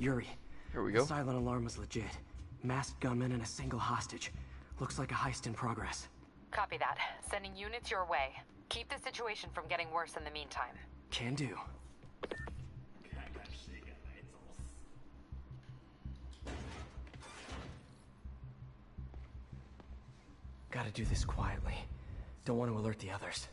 Yuri. Here we The go. silent alarm was legit. Masked gunmen and a single hostage. Looks like a heist in progress. Copy that. Sending units your way. Keep the situation from getting worse in the meantime. Can do. Gotta do this quietly. Don't want to alert the others.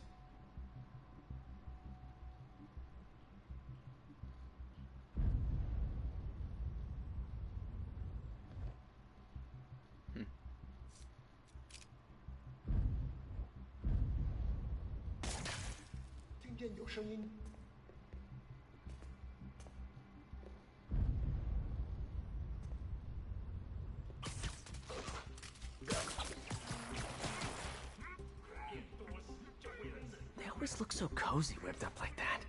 They always look so cozy whipped up like that.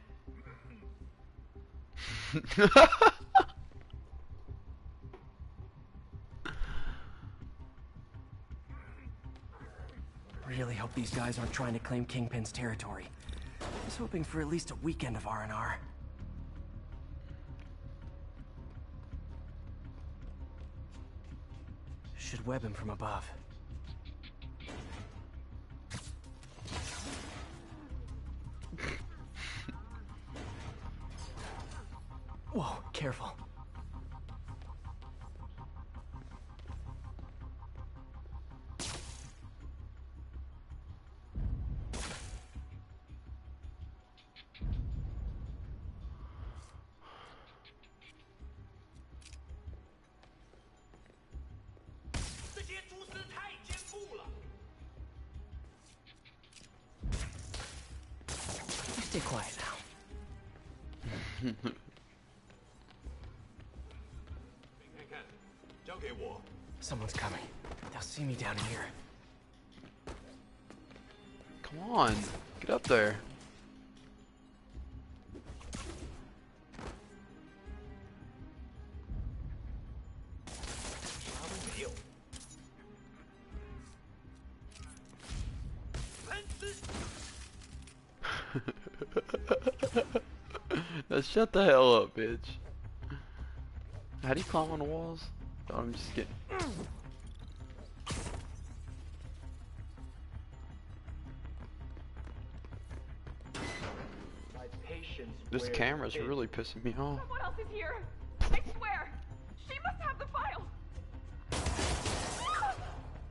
Really hope these guys aren't trying to claim Kingpin's territory. I was hoping for at least a weekend of R&R. Should web him from above. Whoa, careful. You stay quiet now. Someone's coming. They'll see me down here. Come on, get up there. Now shut the hell up, bitch. How do you climb on the walls? Oh, I'm just kidding. This camera's really pissing me off. Someone else is here. I swear. She must have the file.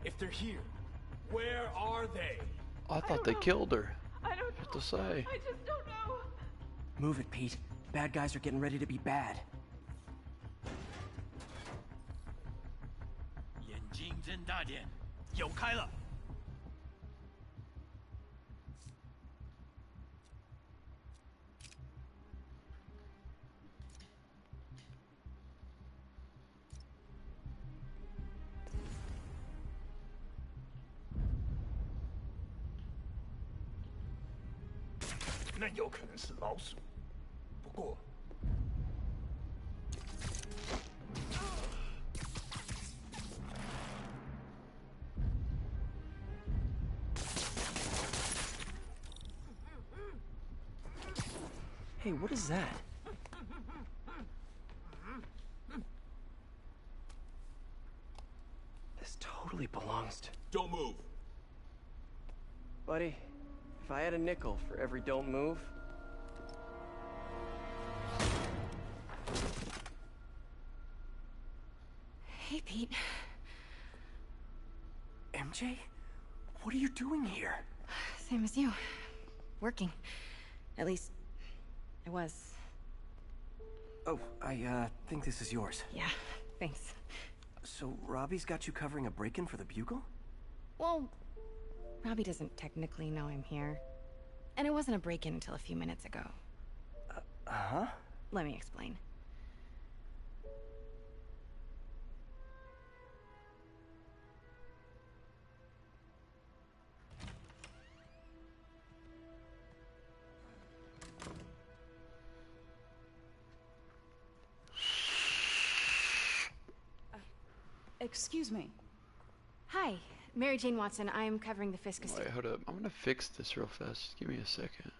If they're here, where are they? I thought they killed her. I don't know. What to say? I just don't know. Move it, Pete. Bad guys are getting ready to be bad. 眼睛睁大点，有开了。那有可能是老鼠，不过。 Hey, what is that? This totally belongs to... Don't move. Buddy, if I had a nickel for every don't move... Hey, Pete. MJ? What are you doing here? Same as you. Working. At least, I was. Oh, I think this is yours. Yeah, thanks. So, Robbie's got you covering a break-in for the Bugle? Well, Robbie doesn't technically know I'm here. And it wasn't a break-in until a few minutes ago. Uh-huh? Let me explain. Excuse me. Hi, Mary Jane Watson. I'm covering the Fisk estate. Wait, hold up. I'm gonna fix this real fast. Just give me a second.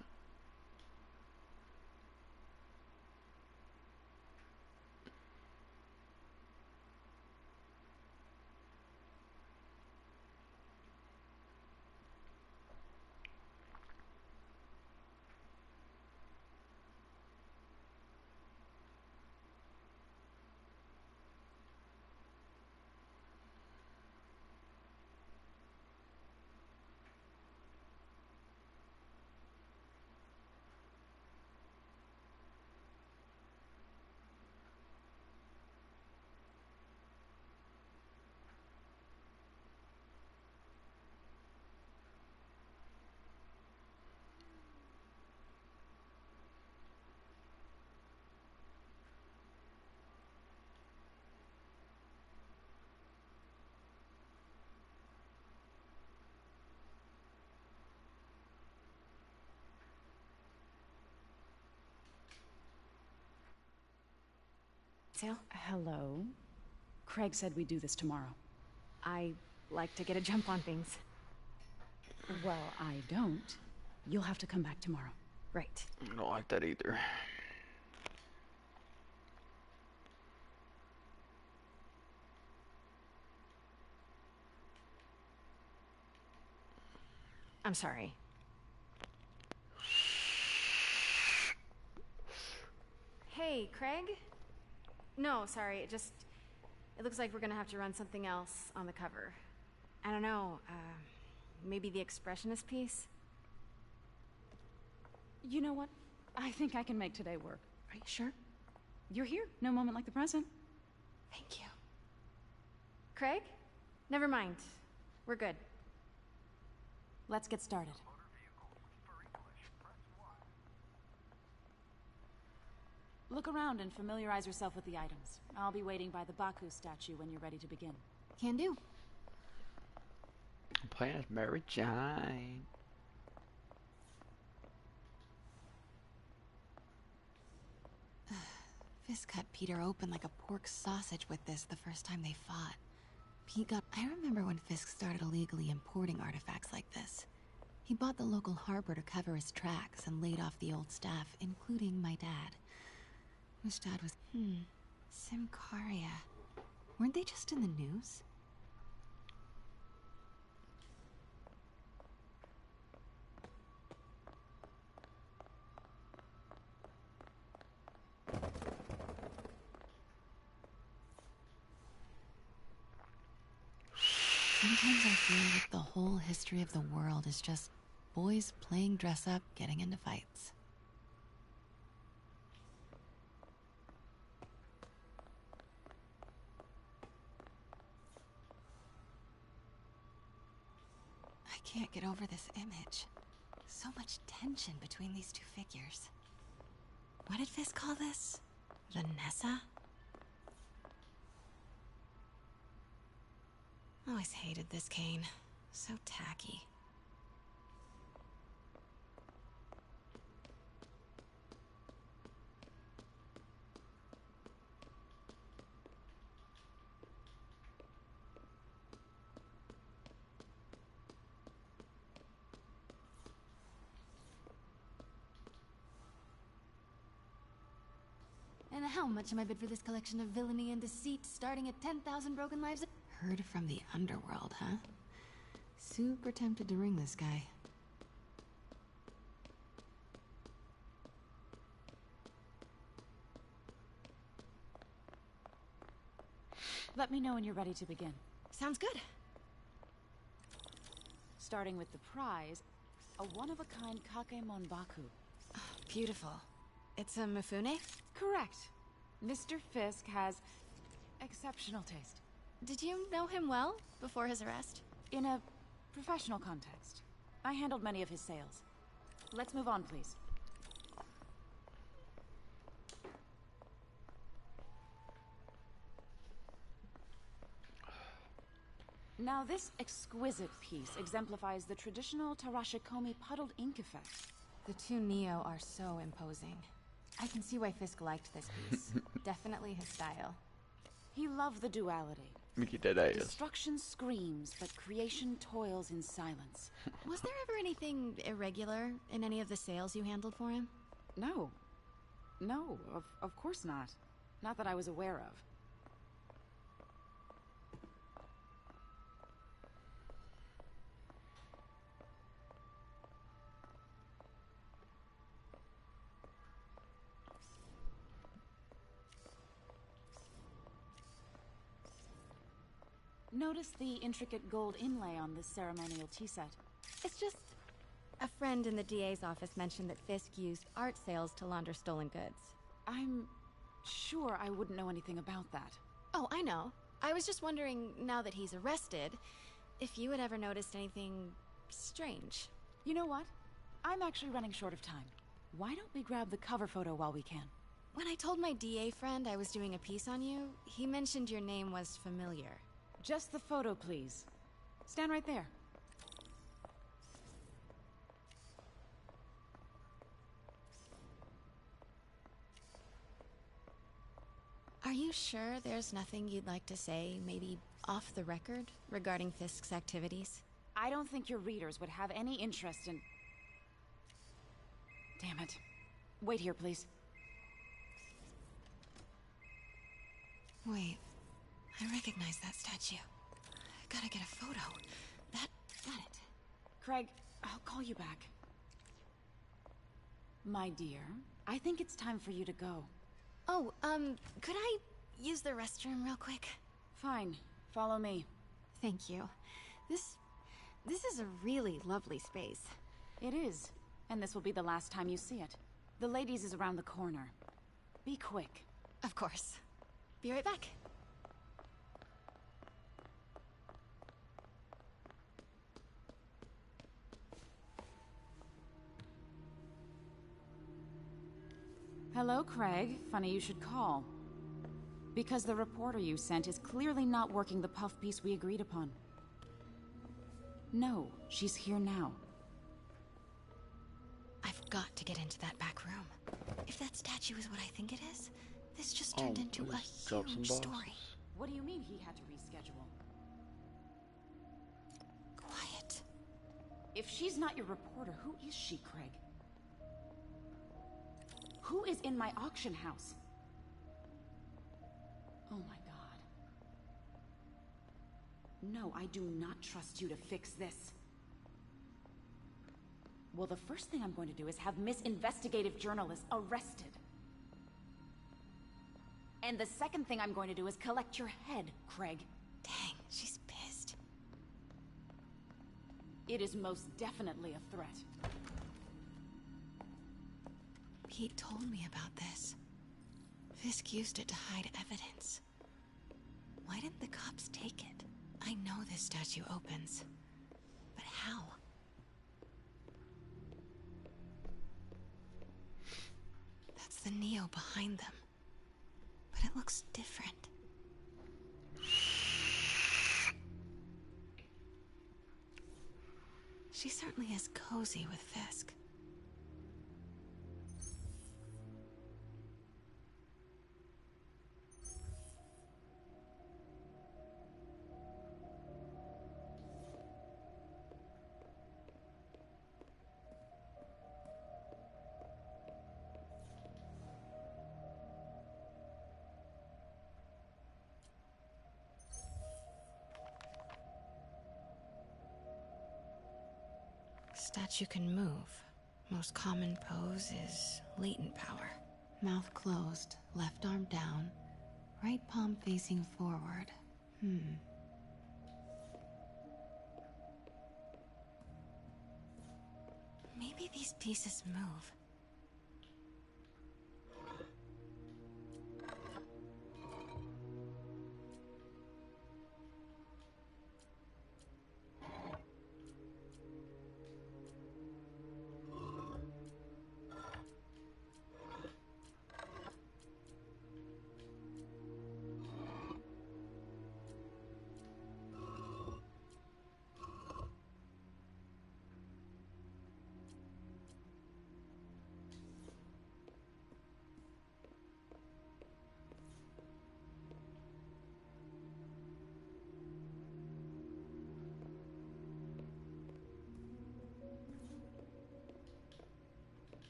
sale? Hello. Craig said we'd do this tomorrow. I like to get a jump on things. Well, I don't. You'll have to come back tomorrow. Right. I don't like that either. I'm sorry. Hey, Craig? No, sorry, it looks like we're gonna have to run something else on the cover. I don't know, maybe the expressionist piece? You know what? I think I can make today work. Are you sure? You're here. No moment like the present. Thank you. Craig? Never mind. We're good. Let's get started. Look around and familiarize yourself with the items. I'll be waiting by the Baku statue when you're ready to begin. Can do. I'm playing as Mary Jane. Fisk cut Peter open like a pork sausage with this the first time they fought. I remember when Fisk started illegally importing artifacts like this. He bought the local harbor to cover his tracks and laid off the old staff, including my dad. Wish Dad was... Simcaria. Weren't they just in the news? Sometimes I feel like the whole history of the world is just boys playing dress-up, getting into fights. I can't get over this image. So much tension between these two figures. What did Fisk call this? Vanessa? Always hated this cane. So tacky. And how much am I bid for this collection of villainy and deceit, starting at 10,000 broken lives? Heard from the underworld, huh? Super tempted to ring this guy. Let me know when you're ready to begin. Sounds good. Starting with the prize, a one-of-a-kind Kakemon Baku. Beautiful. It's a Mifune? Correct. Mr. Fisk has exceptional taste. Did you know him well before his arrest? In a professional context. I handled many of his sales. Let's move on, please. Now this exquisite piece exemplifies the traditional Tarashikomi puddled ink effect. The two Neo are so imposing. I can see why Fisk liked this piece. Definitely his style. He loved the duality. Mickey dead ass. Destruction screams, but creation toils in silence. Was there ever anything irregular in any of the sales you handled for him? No. No, of course not. Not that I was aware of. Notice the intricate gold inlay on this ceremonial tea set. It's just... A friend in the DA's office mentioned that Fisk used art sales to launder stolen goods. I'm sure I wouldn't know anything about that. Oh, I know. I was just wondering, now that he's arrested, if you had ever noticed anything strange. You know what? I'm actually running short of time. Why don't we grab the cover photo while we can? When I told my DA friend I was doing a piece on you, he mentioned your name was familiar. Just the photo, please. Stand right there. Are you sure there's nothing you'd like to say, maybe off the record, regarding Fisk's activities? I don't think your readers would have any interest in... Damn it. Wait here, please. Wait, I recognize that statue. I gotta get a photo. Got it. Craig, I'll call you back. My dear, I think it's time for you to go. Oh, could I use the restroom real quick? Fine. Follow me. Thank you. This is a really lovely space. It is. And this will be the last time you see it. The ladies is around the corner. Be quick. Of course. Be right back. Hello, Craig. Funny you should call. Because the reporter you sent is clearly not working the puff piece we agreed upon. No, she's here now. I've got to get into that back room. If that statue is what I think it is, this just turned into a huge story. What do you mean he had to reschedule? Quiet. If she's not your reporter, who is she, Craig? Who is in my auction house? Oh my god. No, I do not trust you to fix this. Well, the first thing I'm going to do is have Miss Investigative Journalist arrested. And the second thing I'm going to do is collect your head, Craig. Dang, she's pissed. It is most definitely a threat. Pete told me about this. Fisk used it to hide evidence. Why didn't the cops take it? I know this statue opens. But how? That's the Neo behind them. But it looks different. She certainly is cozy with Fisk. Statue can move. Most common pose is latent power. Mouth closed, left arm down, right palm facing forward. Maybe these pieces move.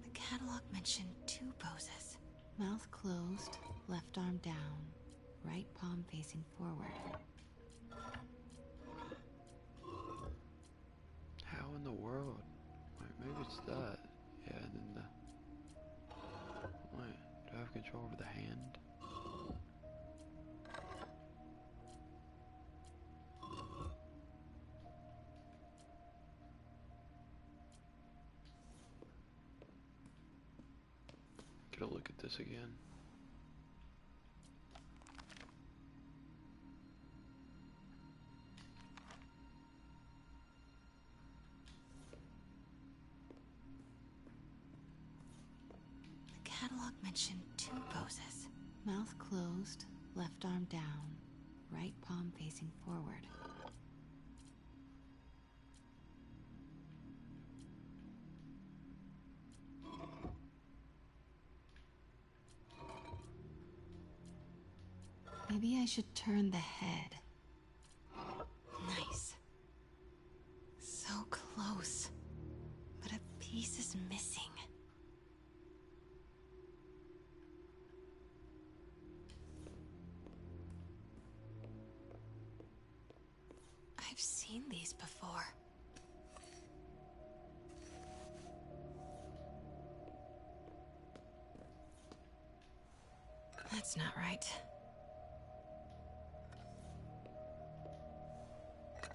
The catalog mentioned 2 poses. Mouth closed, left arm down, right palm facing forward. How in the world? Wait, maybe it's that. Yeah, and then the... Wait, do I have control over the hand? Get a look at this again. The catalog mentioned 2 poses. Mouth closed, left arm down, right palm facing forward. Maybe I should turn the head. Nice. So close. But a piece is missing. I've seen these before. That's not right.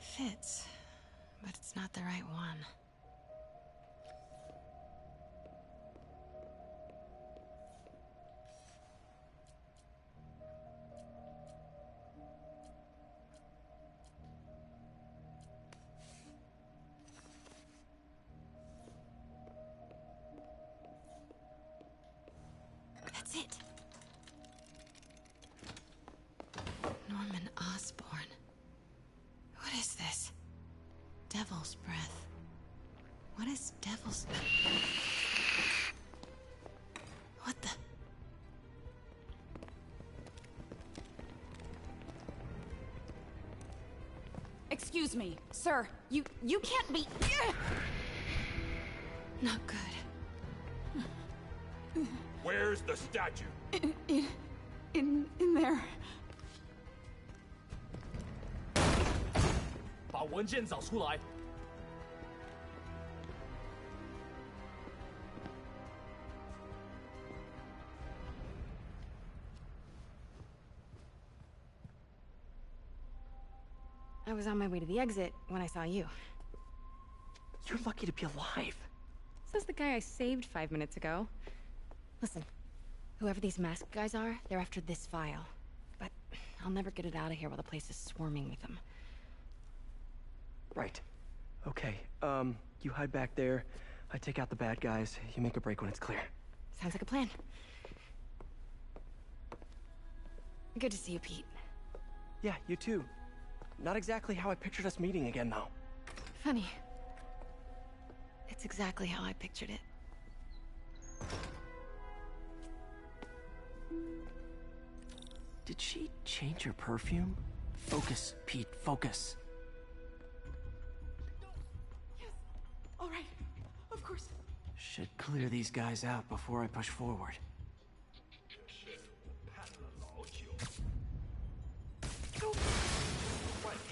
Fits, but it's not the right one. That's it. Norman Osborn. What is this? Devil's breath. What is devil's... What the... Excuse me, sir. You can't be... Not good. Where's the statue? In there. 把文件找出来。I was on my way to the exit when I saw you. You're lucky to be alive. Says the guy I saved 5 minutes ago. Listen, whoever these masked guys are, they're after this file. But I'll never get it out of here while the place is swarming with them. Right. Okay, you hide back there. I take out the bad guys. You make a break when it's clear. Sounds like a plan. Good to see you, Pete. Yeah, you too. Not exactly how I pictured us meeting again, though. Funny. It's exactly how I pictured it. Did she change her perfume? Focus, Pete, focus. Yes. All right. Of course. Should clear these guys out before I push forward. 盼了老久。幻觉。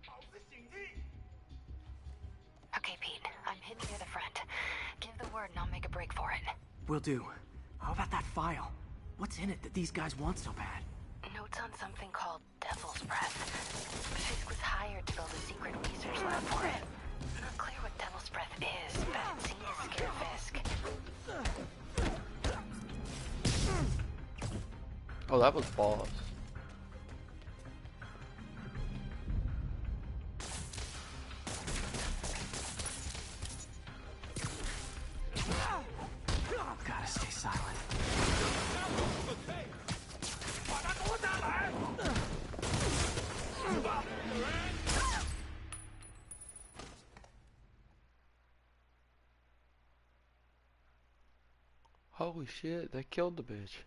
保持警惕。 Okay, Pete. I'm hidden near the front. Give the word and I'll make a break for it. Will do. How about that file? What's in it that these guys want so bad? Notes on something called Devil's Breath. Fisk was hired to build a secret research lab for it. Not clear what Devil's Breath is, but it seemed to scare Fisk. Oh, that was boss. Gotta stay silent. 把他夺下来！ Holy shit, they killed the bitch.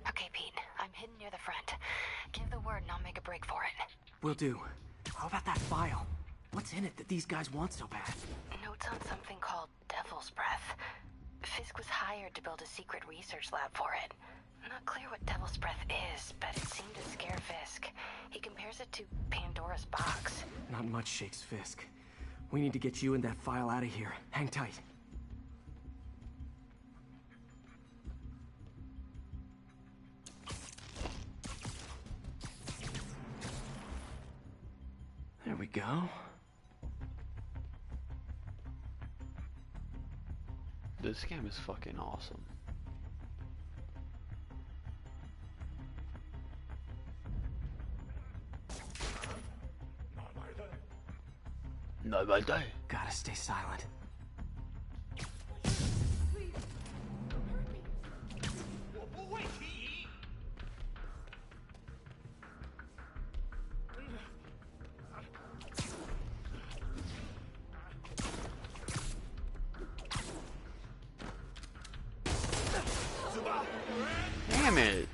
Okay, Pete. I'm hidden near the front. Give the word and I'll make a break for it. Will do. How about that file? What's in it that these guys want so bad? Notes on something called Devil's Breath. Fisk was hired to build a secret research lab for it. Not clear what Devil's Breath is, but it seemed to scare Fisk. He compares it to Pandora's box. Not much shakes Fisk. We need to get you and that file out of here. Hang tight. There we go. This game is fucking awesome. No, my day. Gotta stay silent. Damn it!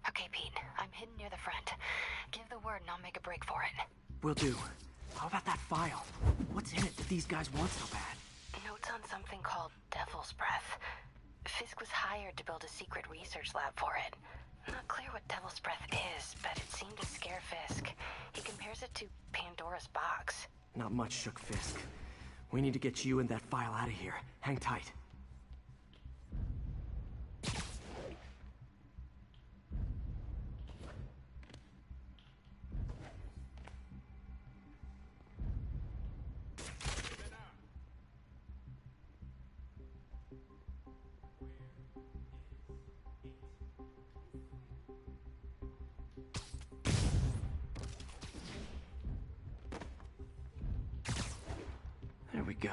Okay, Pete. I'm hidden near the front. Give the word and I'll make a break for it. Will do. How about that file? What's in it that these guys want so bad? Notes on something called Devil's Breath. Fisk was hired to build a secret research lab for it. Not clear what Devil's Breath is, but it seemed to scare Fisk. He compares it to Pandora's box. Not much shook Fisk. We need to get you and that file out of here. Hang tight. There we go.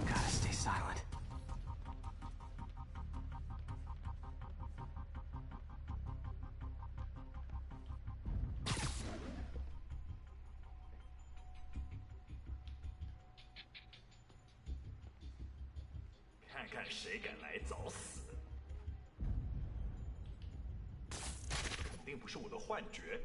Gotta stay silent.看看谁敢来早死！肯定不是我的幻觉。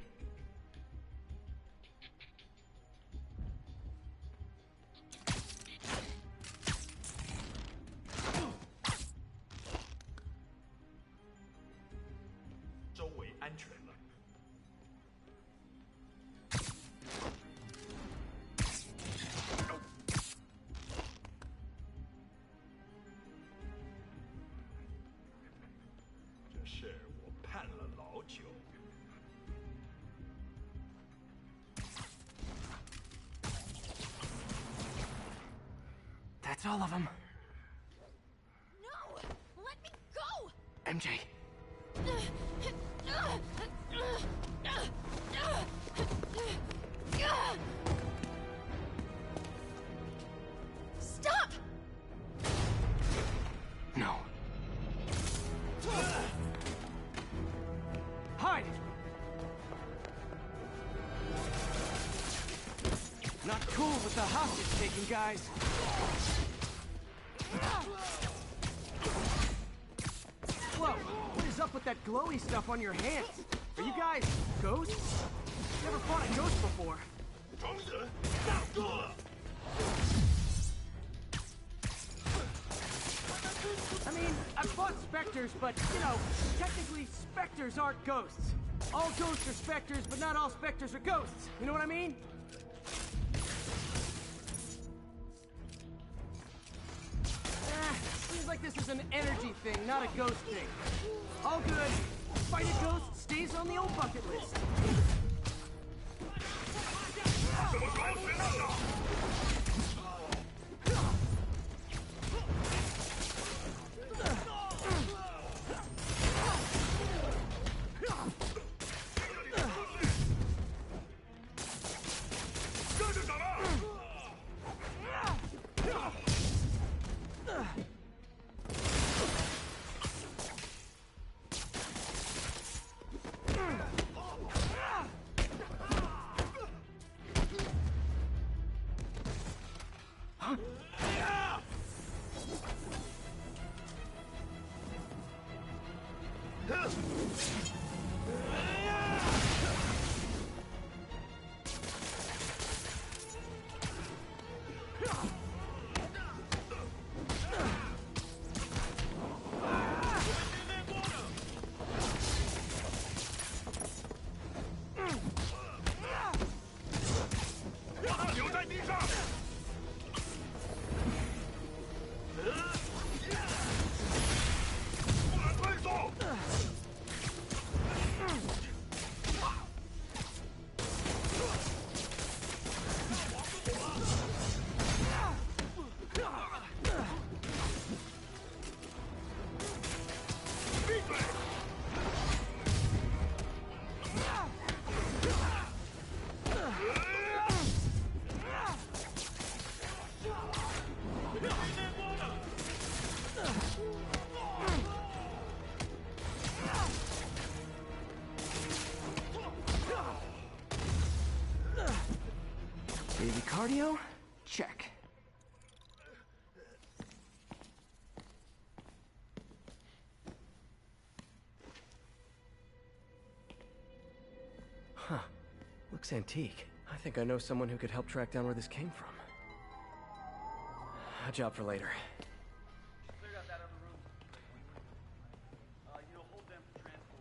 周围安全了。这事我盼了老久。That's all of them. No! Let me go! MJ. Stop! No. Hide! Not cool with the hostage taking, guys. Whoa! What is up with that glowy stuff on your hands? Are you guys ghosts? Never fought a ghost before. 装人，大哥！ I mean, I've fought specters, but, you know, technically specters aren't ghosts. All ghosts are specters, but not all specters are ghosts. You know what I mean? Seems like this is an energy thing, not a ghost thing. All good. Fight a ghost stays on the old bucket list. 怎么搞谁呢？ 留在地上。不敢退缩。Daily cardio? Check. Huh. Looks antique. I think I know someone who could help track down where this came from. A job for later.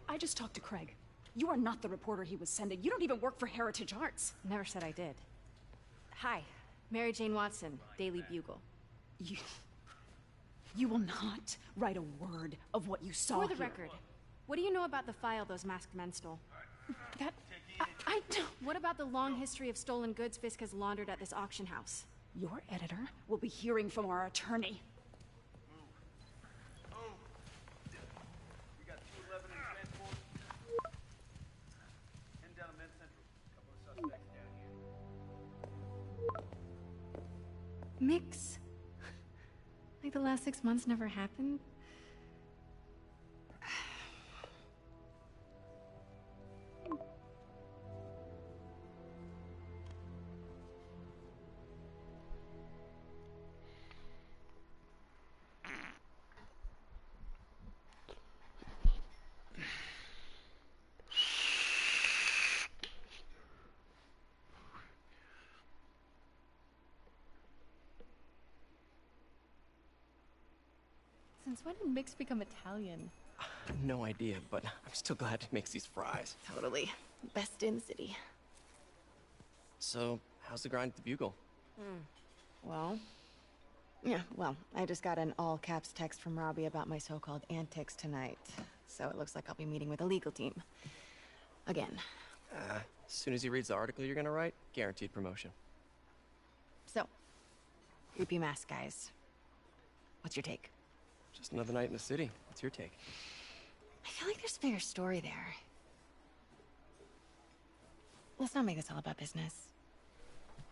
I just talked to Craig. You are not the reporter he was sending. You don't even work for Heritage Arts. Never said I did. Hi, Mary Jane Watson, Daily Bugle. You will not write a word of what you saw For the here. record, what do you know about the file those masked men stole? That... I don't... What about the long history of stolen goods Fisk has laundered at this auction house? Your editor will be hearing from our attorney. We got 211 in transport. Heading down to Med Central. Couple of suspects down here. Mix? Like the last 6 months never happened? Since when did Mix become Italian? No idea, but I'm still glad he makes these fries. Totally. Best in the city. So, how's the grind at the Bugle? Well, I just got an all-caps text from Robbie about my so-called antics tonight. So it looks like I'll be meeting with a legal team. Again. As soon as he reads the article you're gonna write, guaranteed promotion. So, creepy mask guys. What's your take? Just another night in the city. What's your take? I feel like there's a bigger story there. Let's not make this all about business.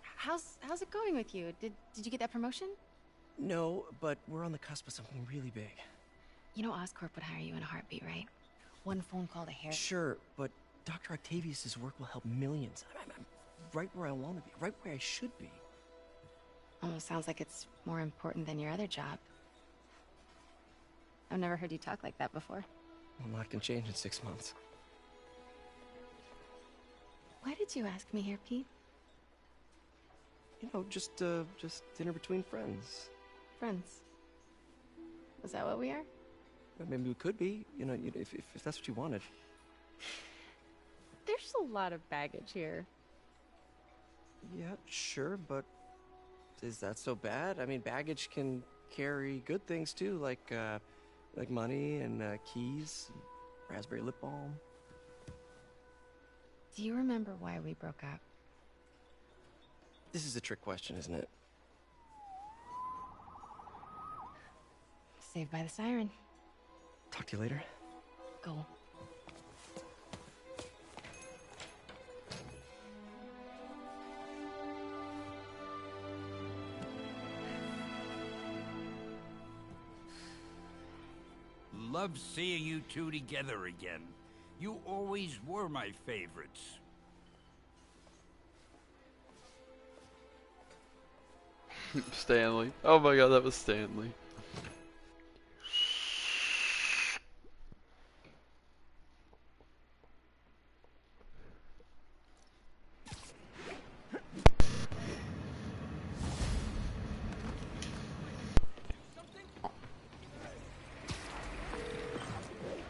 How's it going with you? Did you get that promotion? No, but we're on the cusp of something really big. You know Oscorp would hire you in a heartbeat, right? One phone call to Harry. Sure, but Dr. Octavius's work will help millions. I'm right where I want to be, right where I should be. Almost sounds like it's more important than your other job. I've never heard you talk like that before. A lot can change in 6 months. Why did you ask me here, Pete? You know, just dinner between friends. Friends. Is that what we are? Maybe we could be, you know, if that's what you wanted. There's a lot of baggage here. Yeah, sure, but is that so bad? I mean, baggage can carry good things too, like money and keys, and raspberry lip balm. Do you remember why we broke up? This is a trick question, isn't it? Saved by the siren. Talk to you later. Go. Love seeing you two together again. You always were my favorites. Stanley. Oh my god, that was Stanley.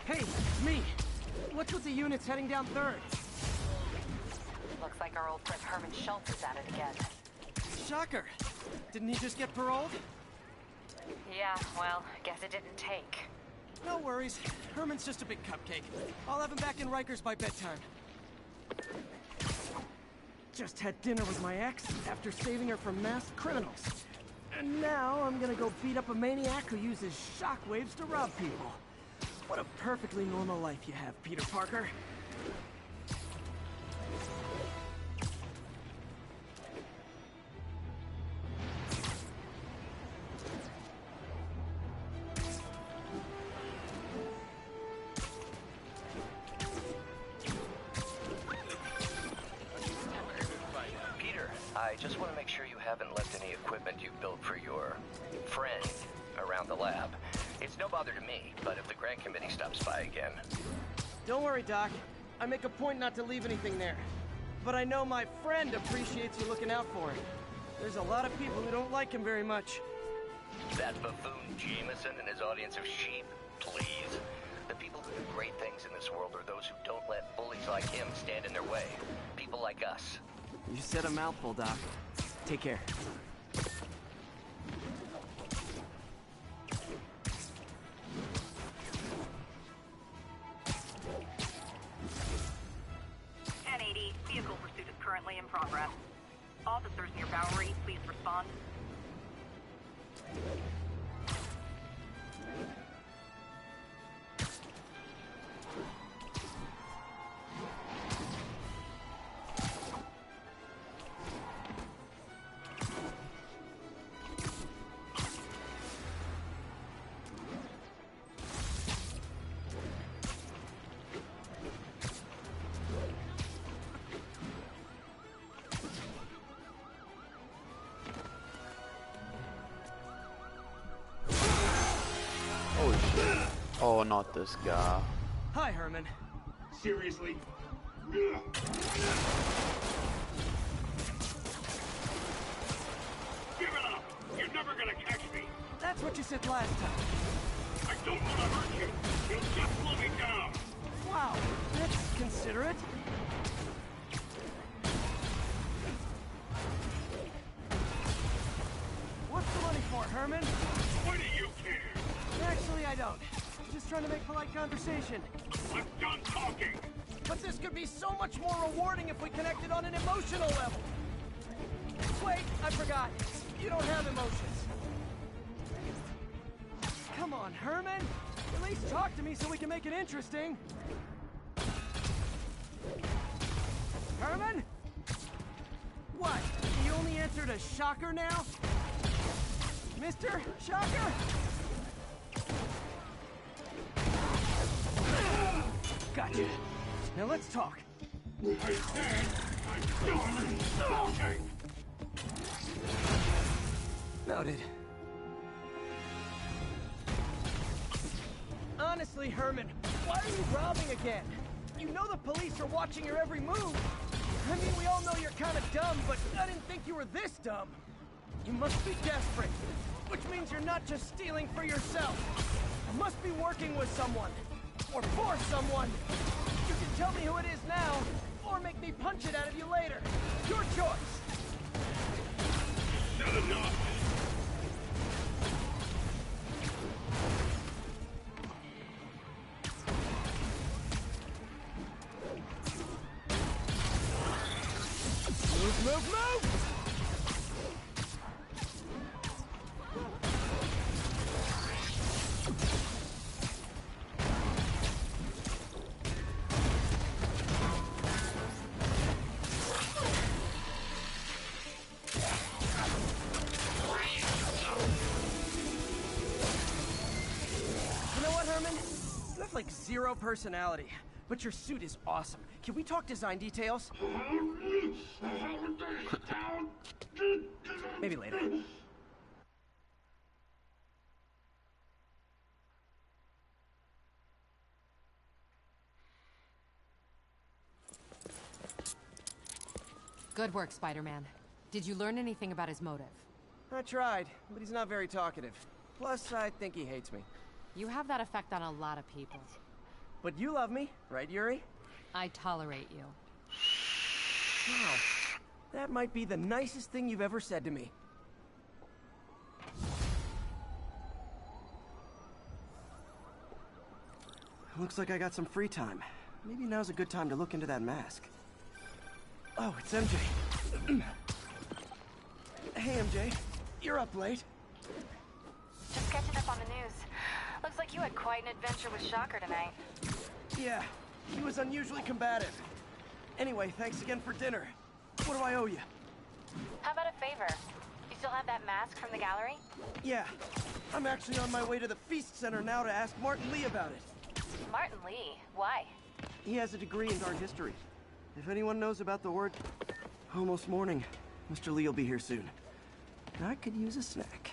Hey, it's me. What's with the units heading down 3rd? Looks like our old friend Herman Schultz is at it again. Shocker. Didn't he just get paroled? Yeah, well, guess it didn't take. No worries. Herman's just a big cupcake. I'll have him back in Rikers by bedtime. Just had dinner with my ex after saving her from masked criminals. And now I'm gonna go beat up a maniac who uses shockwaves to rob people. What a perfectly normal life you have, Peter Parker. Peter, I just want to make sure you haven't left any equipment you built for your friend around the lab. It's no bother to me, but if the grant committee stops by again... Don't worry, Doc. I make a point not to leave anything there. But I know my friend appreciates you looking out for him. There's a lot of people who don't like him very much. That buffoon Jameson and his audience of sheep? Please. The people who do great things in this world are those who don't let bullies like him stand in their way. People like us. You said a mouthful, Doc. Take care. Vehicle pursuit is currently in progress. Officers near Bowery, please respond. Oh shit. Oh, not this guy. Hi, Herman. Seriously? Give it up! You're never gonna catch me! That's what you said last time. I don't want to hurt you! You'll just slow me down! Wow, that's considerate. What's the money for, Herman? Why do you care? Actually, I don't. I'm just trying to make polite conversation. I'm done talking! But this could be so much more rewarding if we connected on an emotional level. Wait, I forgot. You don't have emotions. Come on, Herman. At least talk to me so we can make it interesting. Herman? What? You only answered a shocker now? Mr. Shocker? Gotcha. Now let's talk. I said I'm done talking! Noted. Honestly, Herman, why are you robbing again? You know the police are watching your every move. I mean, we all know you're kind of dumb, but I didn't think you were this dumb. You must be desperate, which means you're not just stealing for yourself. You must be working with someone, or for someone. You can tell me who it is now, or make me punch it out of you later. Your choice. Not enough! Move, move! You know what, Herman? You have like zero personality, but your suit is awesome. Can we talk design details? Maybe later. Good work, Spider-Man. Did you learn anything about his motive? I tried, but he's not very talkative. Plus, I think he hates me. You have that effect on a lot of people. But you love me, right, Yuri? I tolerate you. Wow. That might be the nicest thing you've ever said to me. Looks like I got some free time. Maybe now's a good time to look into that mask. Oh, it's MJ. Hey, MJ. You're up late. Just catching up on the news. Looks like you had quite an adventure with Shocker tonight. Yeah, he was unusually combative. Anyway, thanks again for dinner. What do I owe you? How about a favor? You still have that mask from the gallery? Yeah, I'm actually on my way to the Feast Center now to ask Martin Lee about it. Martin Lee? Why? He has a degree in art history. If anyone knows about the word... Almost morning. Mr. Lee will be here soon. I could use a snack.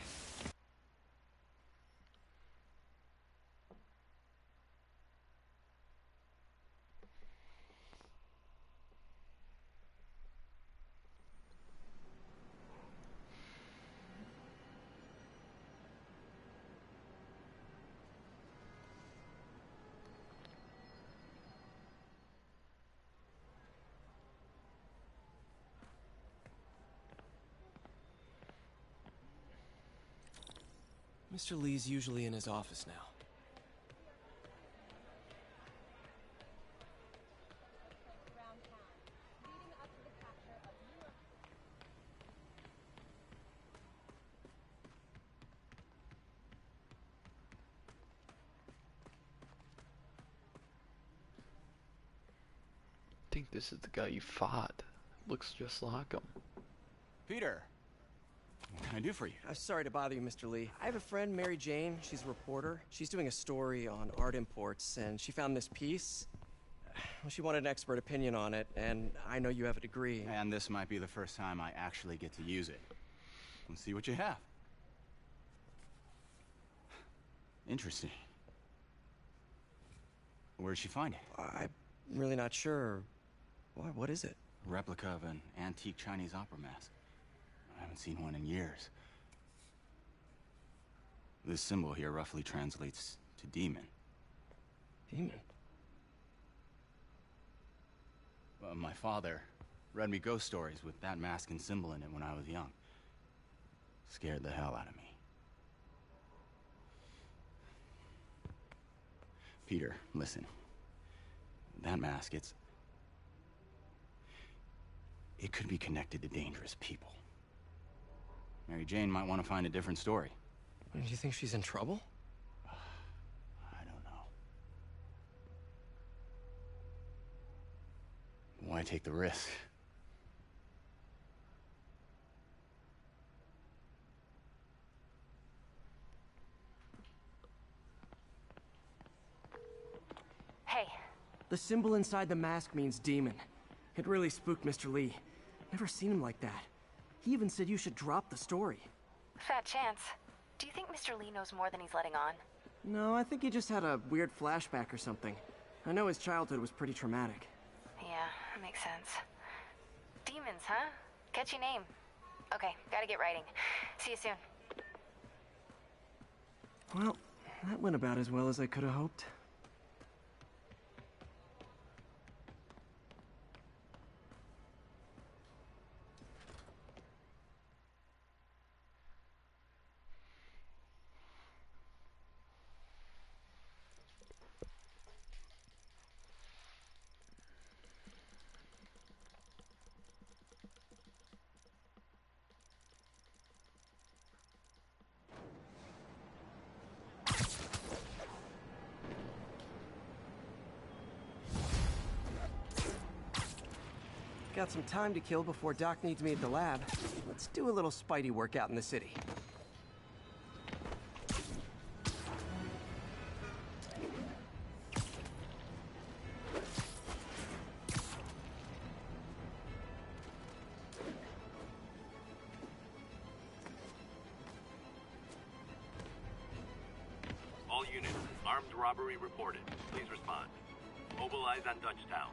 Mr. Lee's usually in his office now. I think this is the guy you fought. Looks just like him. Peter, what can I do for you? Sorry to bother you, Mr. Lee. I have a friend, Mary Jane. She's a reporter. She's doing a story on art imports, and she found this piece. Well, she wanted an expert opinion on it, and I know you have a degree. And this might be the first time I actually get to use it. Let's see what you have. Interesting. Where did she find it? I'm really not sure. Why, what is it? A replica of an antique Chinese opera mask. I haven't seen one in years. This symbol here roughly translates to demon. Demon? My father read me ghost stories with that mask and symbol in it when I was young. Scared the hell out of me. Peter, listen. That mask, it could be connected to dangerous people. Mary Jane might want to find a different story. Do you think she's in trouble? I don't know. Why take the risk? Hey. The symbol inside the mask means demon. It really spooked Mr. Lee. Never seen him like that. He even said you should drop the story. Fat chance. Do you think Mr. Lee knows more than he's letting on? No, I think he just had a weird flashback or something. I know his childhood was pretty traumatic. Yeah, that makes sense. Demons, huh? Catchy name. Okay, gotta get writing. See you soon. Well, that went about as well as I could have hoped. Got some time to kill before Doc needs me at the lab. Let's do a little Spidey workout in the city. All units, armed robbery reported. Please respond. Mobilize on Dutchtown.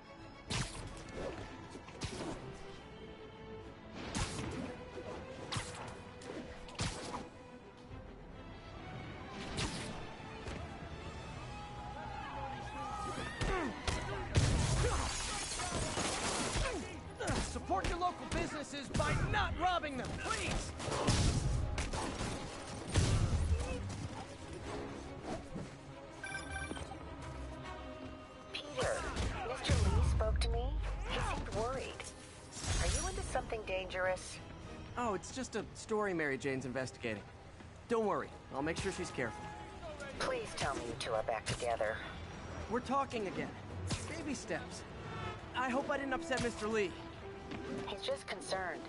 Support your local businesses by not robbing them, please! Peter, Mr. Lee spoke to me. He seemed worried. Are you into something dangerous? Oh, it's just a story Mary Jane's investigating. Don't worry, I'll make sure she's careful. Please tell me you two are back together. We're talking again. Baby steps. I hope I didn't upset Mr. Lee. He's just concerned.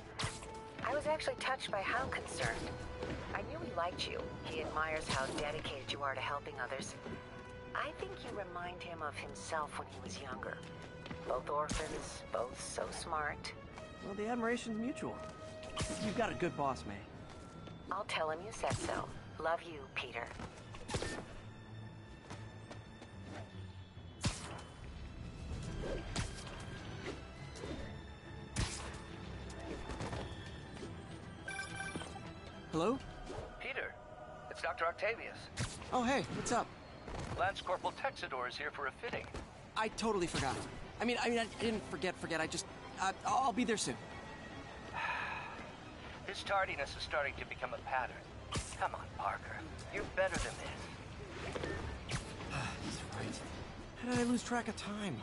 I was actually touched by how concerned. I knew he liked you. He admires how dedicated you are to helping others. I think you remind him of himself when he was younger. Both orphans, both so smart. Well, the admiration's mutual. You've got a good boss, May. I'll tell him you said so. Love you, Peter. Hello? Peter, it's Dr. Octavius. Oh, hey, what's up? Lance Corporal Texador is here for a fitting. I totally forgot. I mean, I didn't forget. I just, I'll be there soon. His tardiness is starting to become a pattern. Come on, Parker. You're better than this. He's right. How did I lose track of time?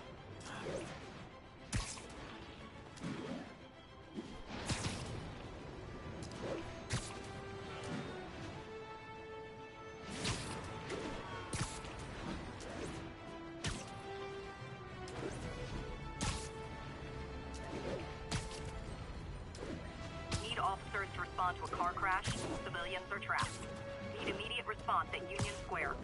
Need officers to respond to a car crash. Civilians are trapped. Need immediate response at Union Square.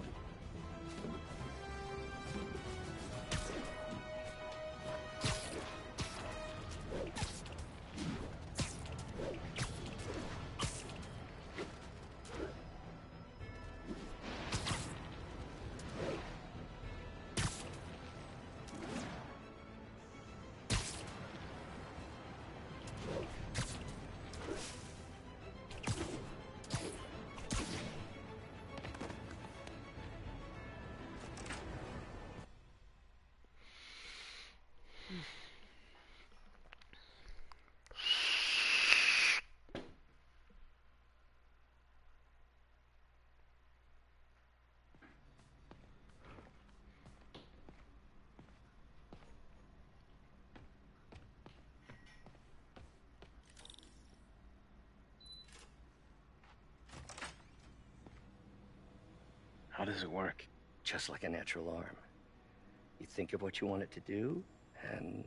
How does it work? Just like a natural arm. You think of what you want it to do, and...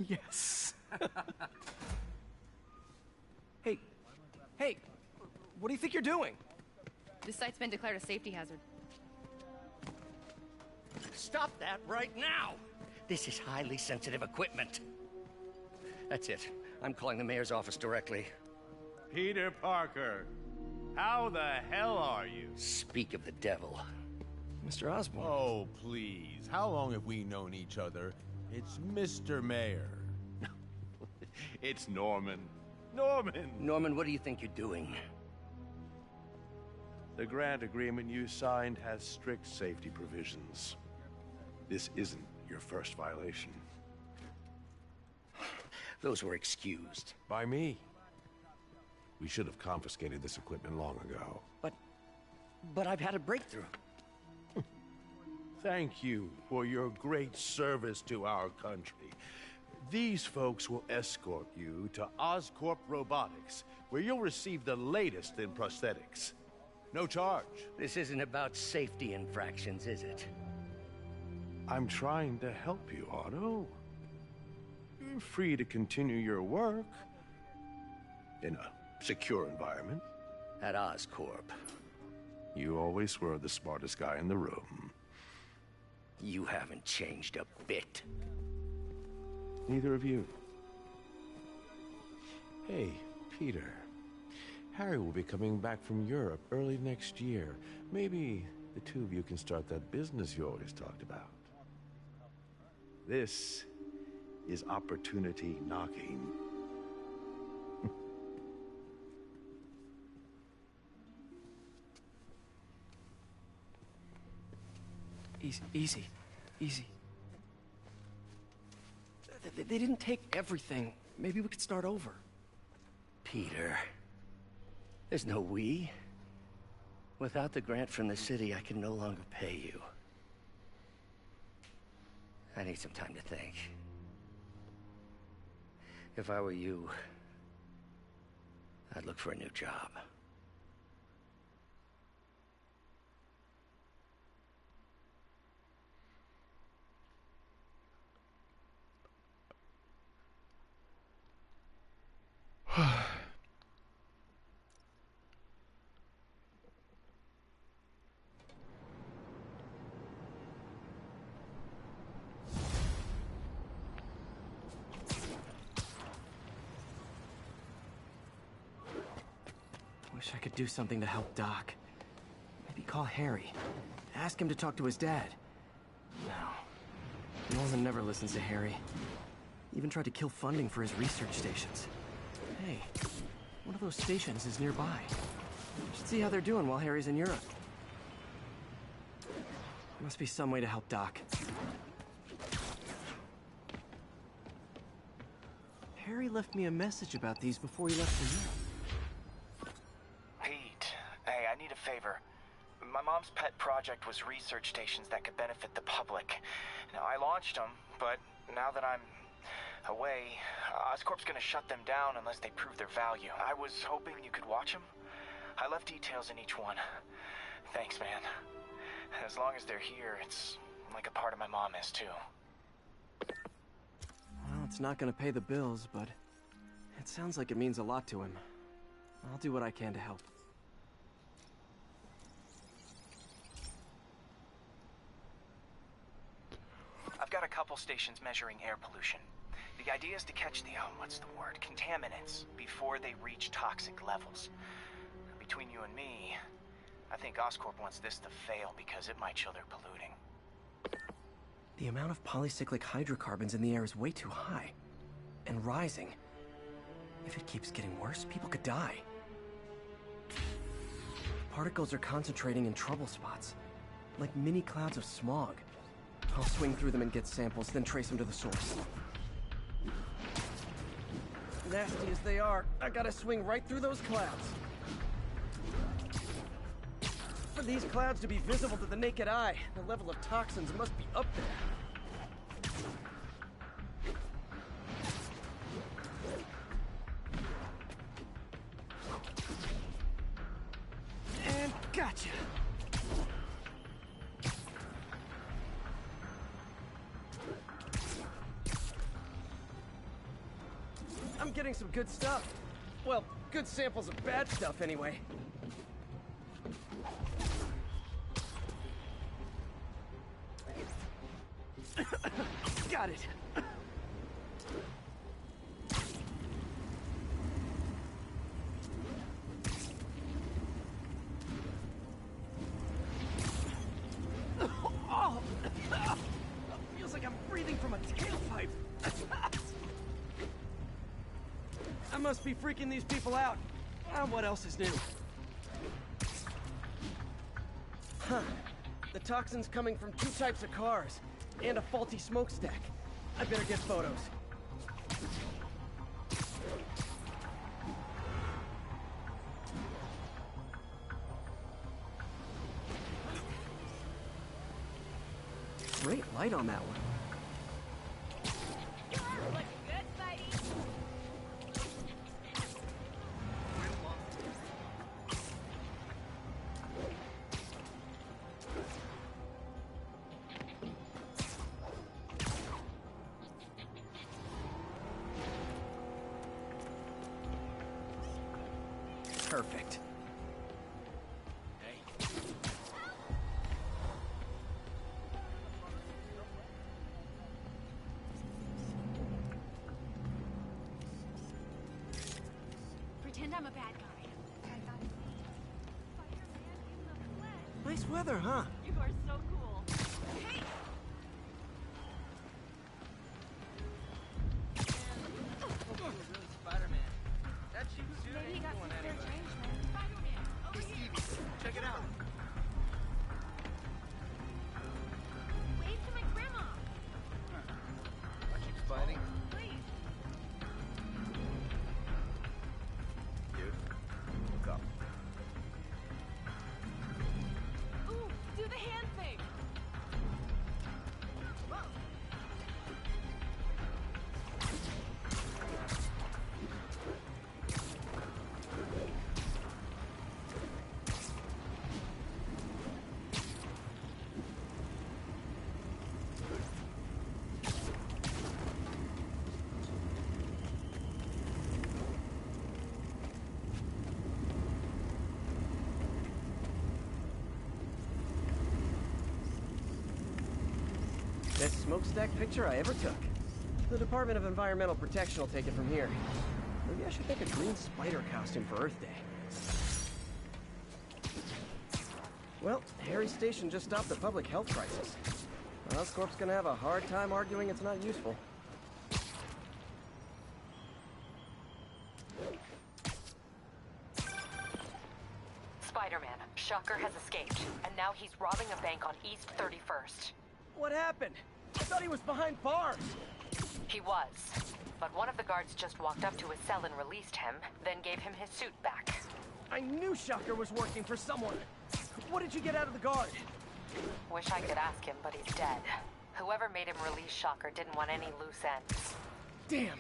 Yes. Hey, what do you think you're doing? This site's been declared a safety hazard. Stop that right now! This is highly sensitive equipment. That's it. I'm calling the mayor's office directly. Peter Parker, how the hell are you? Speak of the devil. Mr. Osborn. Oh, please. How long have we known each other? It's Mr. Mayor. It's Norman. Norman! Norman, what do you think you're doing? The grant agreement you signed has strict safety provisions. This isn't your first violation. Those were excused. By me. We should have confiscated this equipment long ago. But I've had a breakthrough. Thank you for your great service to our country. These folks will escort you to Oscorp Robotics, where you'll receive the latest in prosthetics. No charge. This isn't about safety infractions, is it? I'm trying to help you, Otto. You're free to continue your work in a secure environment. At Oscorp. You always were the smartest guy in the room. You haven't changed a bit. Neither of you. Hey, Peter. Harry will be coming back from Europe early next year. Maybe the two of you can start that business you always talked about. This is opportunity knocking. Easy. They didn't take everything. Maybe we could start over. Peter, there's no we. Without the grant from the city, I can no longer pay you. I need some time to think. If I were you, I'd look for a new job. Wish I could do something to help Doc. Maybe call Harry. Ask him to talk to his dad. No. Nolan never listens to Harry. Even tried to kill funding for his research stations. Hey, one of those stations is nearby. Should see how they're doing while Harry's in Europe. Must be some way to help Doc. Harry left me a message about these before he left for Europe. Pete, hey, I need a favor. My mom's pet project was research stations that could benefit the public. Now, I launched them, but now that I'm away, Oscorp's gonna shut them down unless they prove their value. I was hoping you could watch them. I left details in each one. Thanks, man. As long as they're here, it's like a part of my mom is, too. Well, it's not gonna pay the bills, but it sounds like it means a lot to him. I'll do what I can to help. I've got a couple stations measuring air pollution. The idea is to catch the, contaminants before they reach toxic levels. Between you and me, I think Oscorp wants this to fail because it might show they're polluting. The amount of polycyclic hydrocarbons in the air is way too high. And rising. If it keeps getting worse, people could die. Particles are concentrating in trouble spots, like mini clouds of smog. I'll swing through them and get samples, then trace them to the source. Nasty as they are, I gotta swing right through those clouds. For these clouds to be visible to the naked eye, the level of toxins must be up there. And gotcha! I'm getting some good stuff. Well, good samples of bad stuff anyway. Got it. Oh, feels like I'm breathing from a tailpipe. I must be freaking these people out. What else is new? Huh. The toxin's coming from two types of cars. And a faulty smokestack. I better get photos. Great light on that one. Looking good, Spidey. Perfect. Pretend I'm a bad guy. Nice weather, huh? You are so cool. Hey! Spiderman. That cheap suit Maybe he ain't got going some spare anywhere. change, man. Spider-Man, over Hey, here. Stevie, check it out. Wave to my grandma. Watch you, Spidey. Please. Dude, look up. Ooh, do the hand thing. Whoa. Best smokestack picture I ever took. The Department of Environmental Protection will take it from here. Maybe I should make a green spider costume for Earth Day. Well, Harry's station just stopped the public health crisis. Oscorp's gonna have a hard time arguing it's not useful. Spiderman, Shocker has escaped, and now he's robbing a bank on East 31st. What happened? I thought he was behind bars. He was, but one of the guards just walked up to his cell and released him, then gave him his suit back. I knew Shocker was working for someone. What did you get out of the guard? Wish I could ask him, but he's dead. Whoever made him release Shocker didn't want any loose ends. Damn.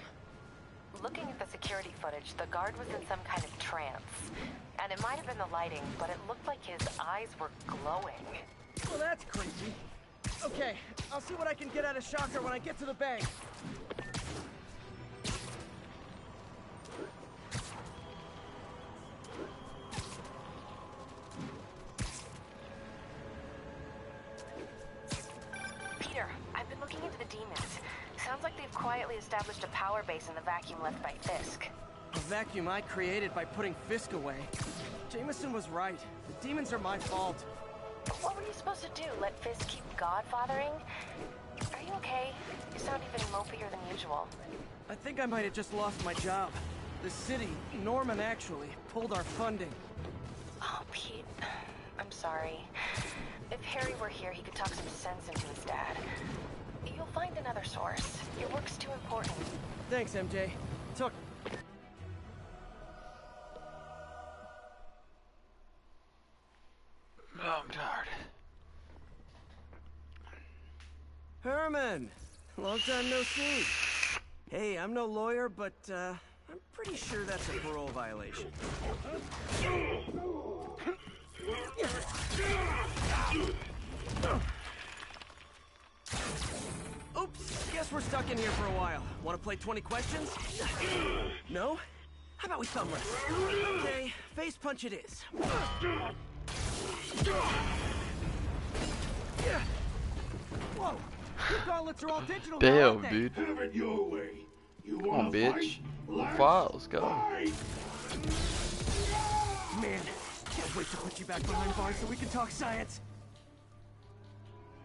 Looking at the security footage, the guard was in some kind of trance. And it might have been the lighting, but it looked like his eyes were glowing. Well, that's creepy. Okay, I'll see what I can get out of Shocker when I get to the bank. Peter, I've been looking into the demons. Sounds like they've quietly established a power base in the vacuum left by Fisk. A vacuum I created by putting Fisk away. Jameson was right. The demons are my fault. What were you supposed to do? Let Fisk keep godfathering? Are you okay? You sound even mopier than usual. I think I might have just lost my job. The city, Norman actually, pulled our funding. Oh, Pete. I'm sorry. If Harry were here, he could talk some sense into his dad. You'll find another source. Your work's too important. Thanks, MJ. Took. Oh, I'm tired. Herman! Long time no see. Hey, I'm no lawyer, but, I'm pretty sure that's a parole violation. Oops, guess we're stuck in here for a while. Want to play 20 questions? No? How about we thumb wrestle? Okay, face punch it is. Whoa! Your gauntlets are all digital now, Damn, aren't they? dude. Have it your way. You Come on, wanna bitch. fight? Fight, let's go. Man, can't wait to put you back behind bars so we can talk science.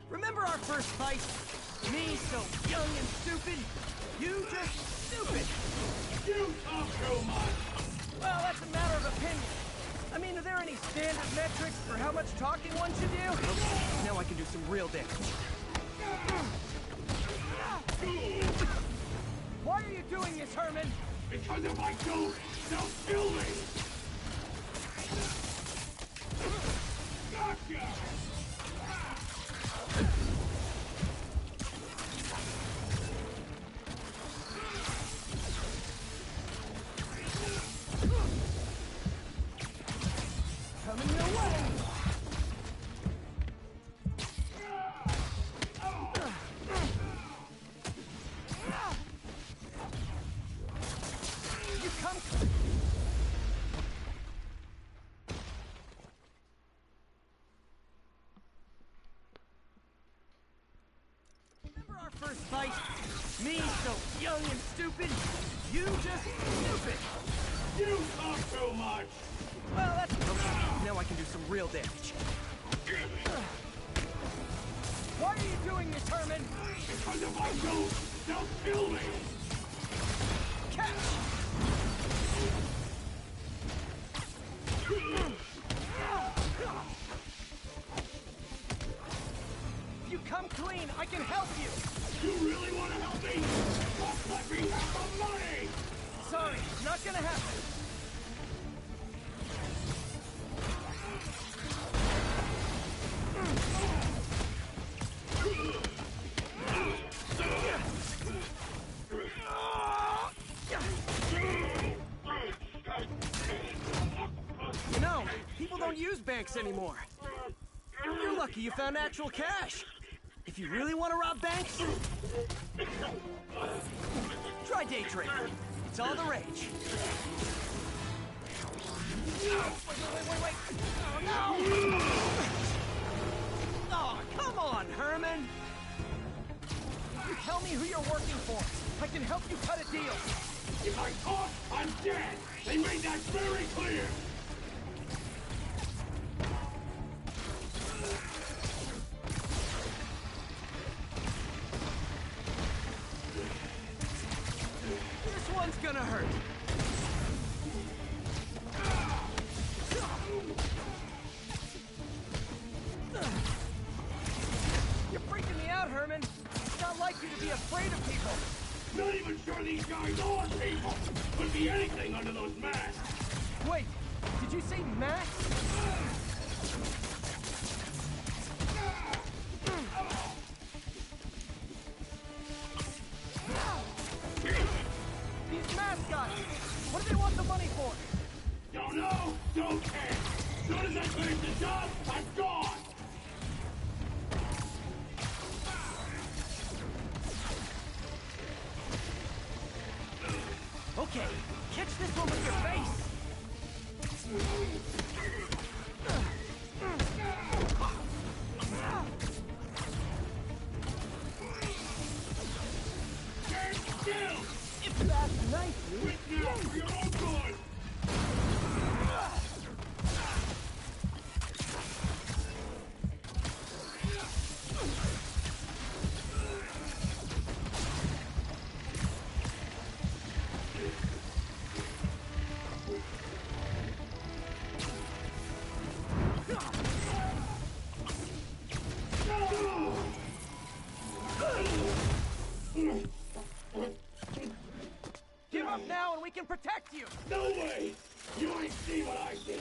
Remember our first fight? Me so young and stupid, you just stupid. You talk too much. Well, that's a matter of opinion. I mean, are there any standard metrics for how much talking one should do? Okay, now I can do some real damage. Why are you doing this, Herman? Because if I don't, they'll kill me. Gotcha. Coming your way! You come... Remember our first fight? Me so young and stupid, you just stupid! You talk too much. Well, that's okay. Now I can do some real damage. Why are you doing this, Herman? Because if I don't, they'll kill me. Catch! If you come clean, I can help you. You really want to help me? Just let me have the money. Sorry, not gonna happen. You know, people don't use banks anymore. You're lucky you found actual cash. If you really want to rob banks, try day trading. It's all the rage. Wait. Oh, no! Oh, come on, Herman! You tell me who you're working for. I can help you cut a deal. If I talk, I'm dead. They made that very clear. one's gonna hurt. You're freaking me out, Herman. It's not like you to be afraid of people. Not even sure these guys are people. Could be anything under those masks. Wait, did you say masks? These mask guys, what do they want the money for? Don't know, don't care. Soon as I finish the job, I'm gone. Okay, catch this one with your face. If you ask nicely, now for your own good. Give up now and we can protect you! No way! You ain't see what I see!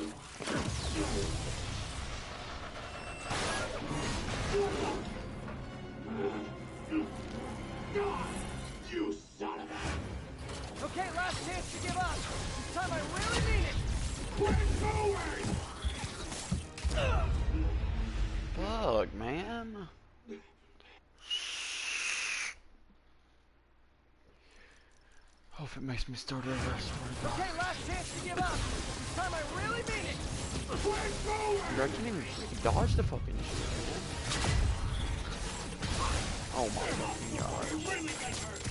You son of a... Okay, last chance to give up. This time I really mean it! We're going! Fuck, man. Oh, if it makes me start over, I swear to God. Okay, last chance to give up. This time I really mean it. We're going! Bro, I can't even freaking dodge the fucking shit, man. Oh my fucking gosh. Really got hurt.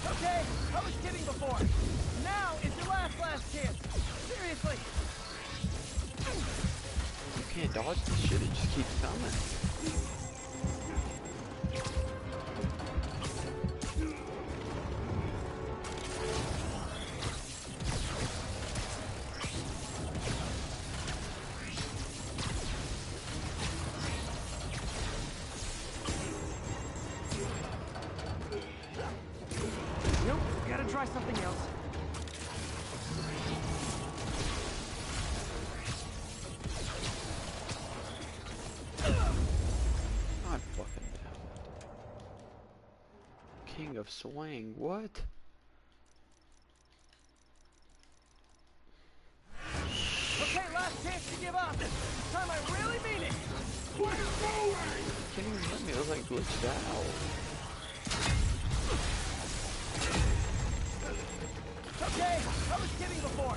Okay, I was kidding before. Now is your last chance. Seriously. You can't dodge this shit, it just keeps coming. Nope, gotta try something else. God fucking damn it. King of Swing, what? Okay, last chance to give up. This time I really mean it. We're going! Can't even hit me, it was like glitched out. Okay, I was kidding before.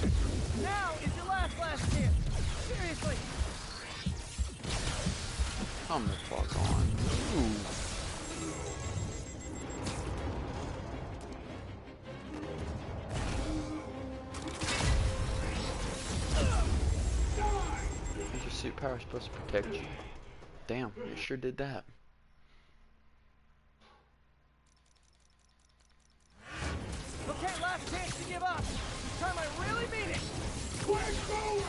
Now is your last chance. Seriously. Come the fuck on. Ooh. Is your suit power supposed to protect you? Damn, it sure did that. Okay, last chance to give up. This time I really mean it. We're going!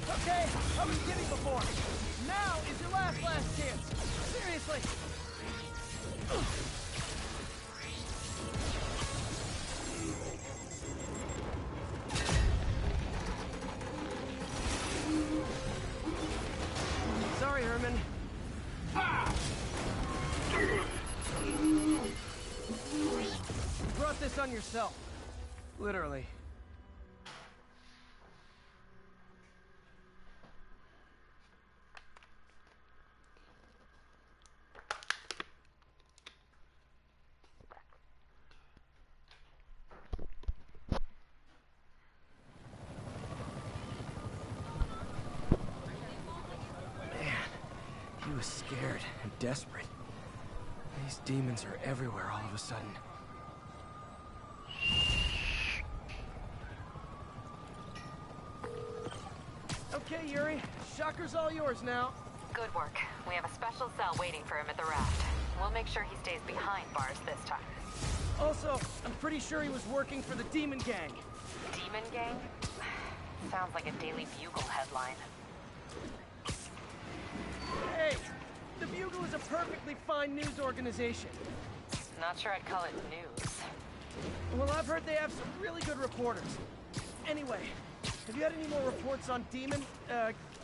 Okay, I was kidding before. Now is your last chance. Seriously. Sorry, Herman. You brought this on yourself. Literally. He was scared and desperate. These demons are everywhere all of a sudden. Okay, Yuri. Shocker's all yours now. Good work. We have a special cell waiting for him at the raft. We'll make sure he stays behind bars this time. Also, I'm pretty sure he was working for the Demon Gang. Demon Gang? Sounds like a Daily Bugle headline. Hey, the Bugle is a perfectly fine news organization. Not sure I'd call it news. Well, I've heard they have some really good reporters. Anyway, have you had any more reports on demon,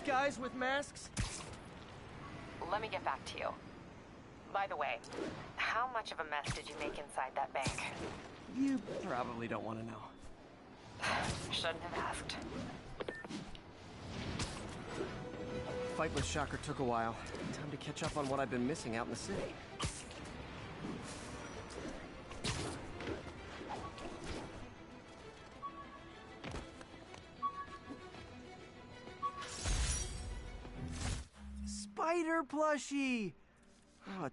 guys with masks? Let me get back to you. By the way, how much of a mess did you make inside that bank? You probably don't want to know. Shouldn't have asked. Fight with Shocker took a while. Time to catch up on what I've been missing out in the city. Spider plushie! Oh,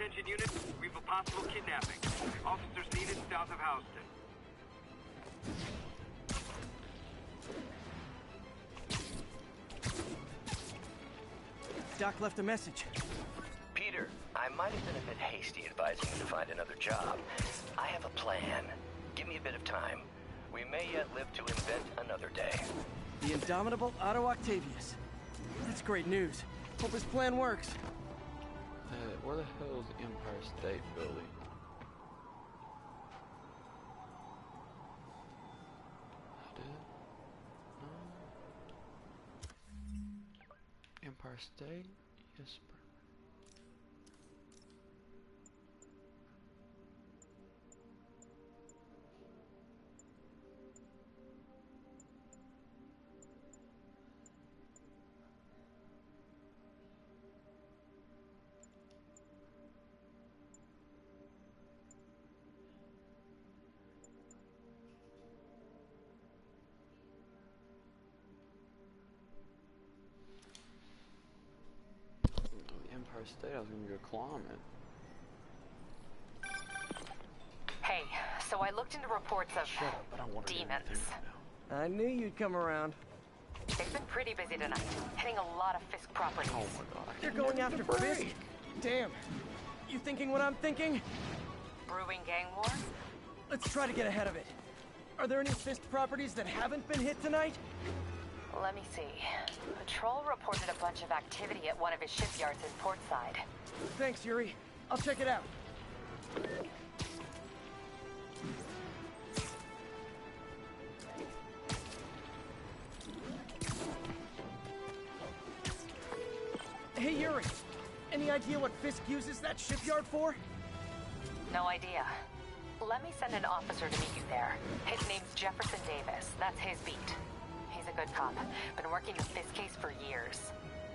Attention units, we have a possible kidnapping. Officers needed south of Houston. Doc left a message. Peter, I might have been a bit hasty advising you to find another job. I have a plan. Give me a bit of time. We may yet live to invent another day. The indomitable Otto Octavius. That's great news. Hope his plan works. Where the hell is the Empire State Building? Empire State? Yes, bro. Empire State, I was gonna go climb it. Hey, so I looked into reports of demons. I knew you'd come around. They've been pretty busy tonight, hitting a lot of Fisk properties. Oh my god. They're going after Fisk? Damn. You thinking what I'm thinking? Brewing gang war? Let's try to get ahead of it. Are there any Fisk properties that haven't been hit tonight? Let me see. Patrol reported a bunch of activity at one of his shipyards in Portside. Thanks, Yuri. I'll check it out. Hey, Yuri. Any idea what Fisk uses that shipyard for? No idea. Let me send an officer to meet you there. His name's Jefferson Davis. That's his beat. He's a good cop. Been working the Fisk case for years.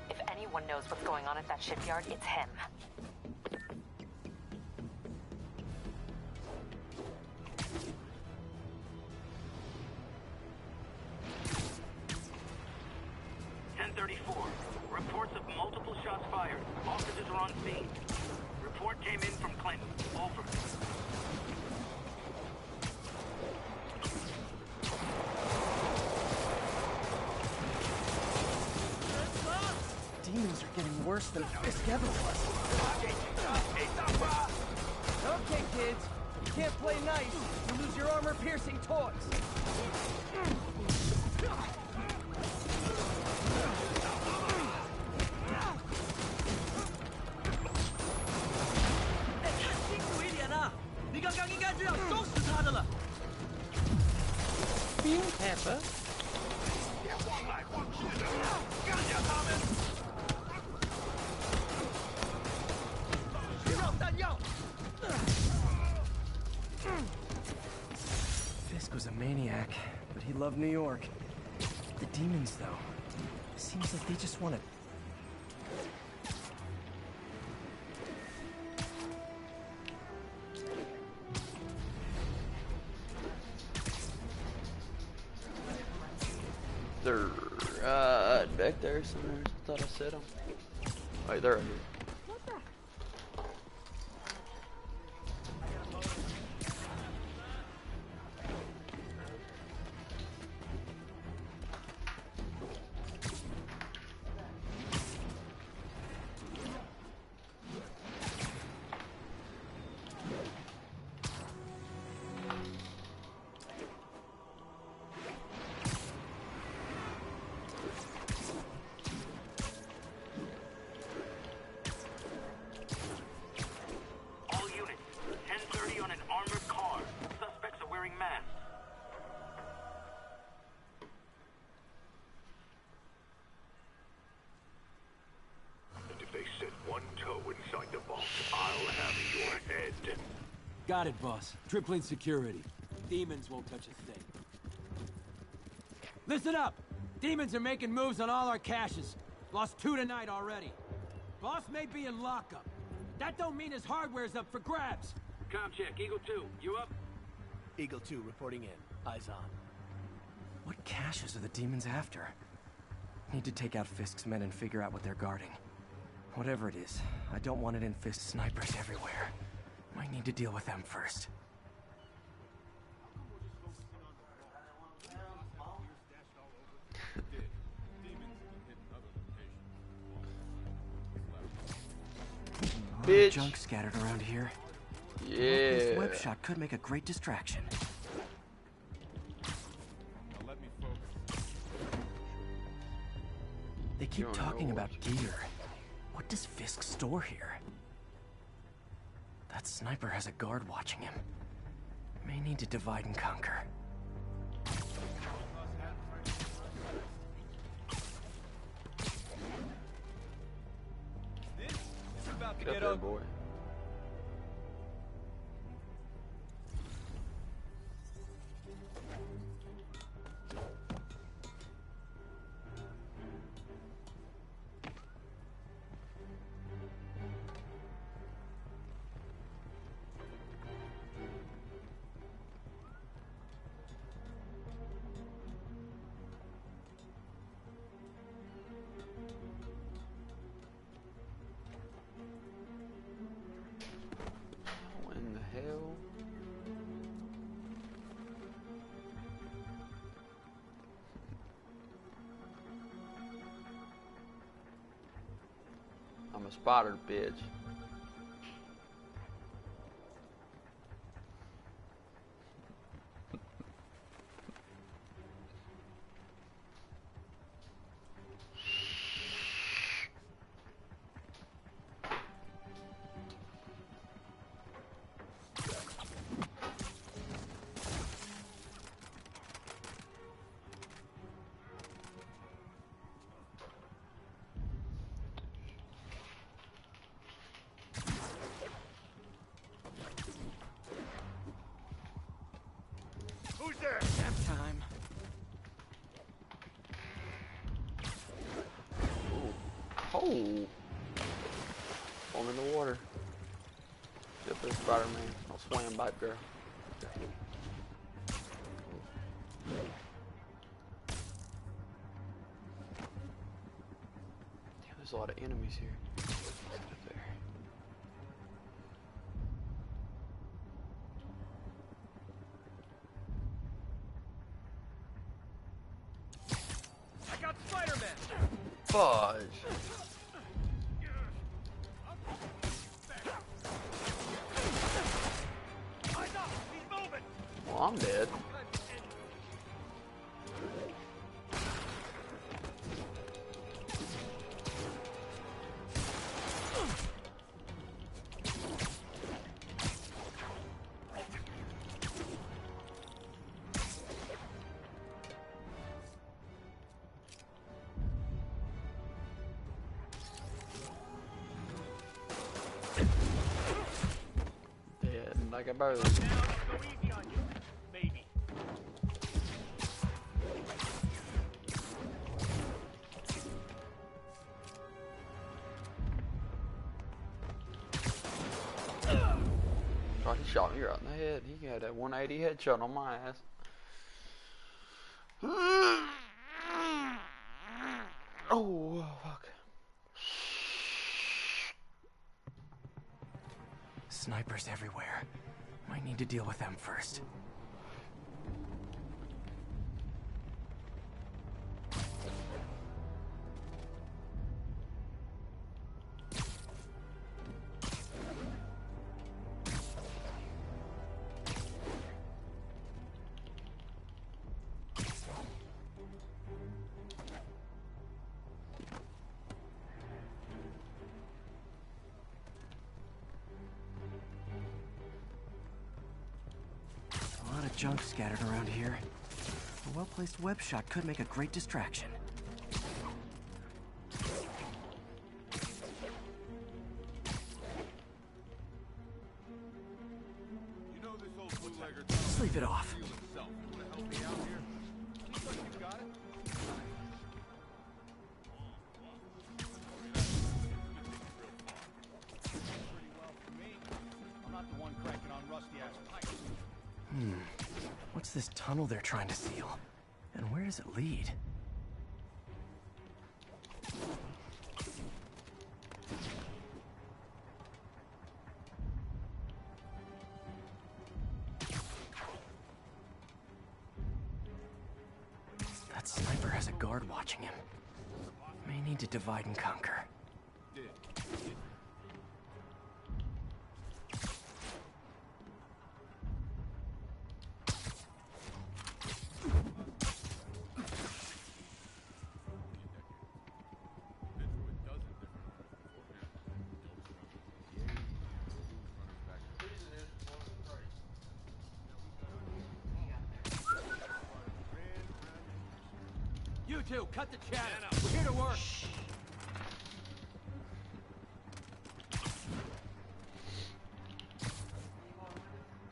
If anyone knows what's going on at that shipyard, it's him. Multiple shots fired. Officers are on scene. Report came in from Clinton. Over. Demons are getting worse than Fisk ever was. Okay, kids. You can't play nice. You lose your armor-piercing toys. Pepper? Fisk was a maniac, but he loved New York. The demons, though, seems like they just want to... They're back there somewhere. I thought I said them. Right, they're right here. Got it, boss. Tripling security. Demons won't touch a thing. Listen up! Demons are making moves on all our caches. Lost 2 tonight already. Boss may be in lockup. That don't mean his hardware's up for grabs. Com check. Eagle 2, you up? Eagle 2 reporting in. Eyes on. What caches are the demons after? Need to take out Fisk's men and figure out what they're guarding. Whatever it is, I don't want it in Fisk snipers everywhere. Might need to deal with them first. Bitch. Junk scattered around here. Yeah. This web shot could make a great distraction. They keep talking about gear. What does Fisk store here? That sniper has a guard watching him. May need to divide and conquer. Get up there, boy. I'm a spotter, bitch. Who's there? Nap time. Oh. Fall in the water. Get this Spiderman. I'll swim back there. Damn, There's a lot of enemies here. Let's get up there. I got Spiderman. Fudge. Well, I'm dead. Dead like a bird. Oh, he shot me right in the head. He had that 180 headshot on my ass. Oh, fuck. Snipers everywhere. Might need to deal with them first. A lot of junk scattered around here. A well-placed web shot could make a great distraction. Sleep it off. What's this tunnel they're trying to seal? And where does it lead? That sniper has a guard watching him. May need to divide and conquer. You two, cut the chatter. We're here to work.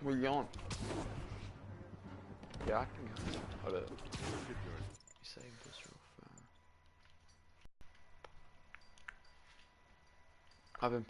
Where you going? Yeah, I can go. Hold up. Save this real fast. I've been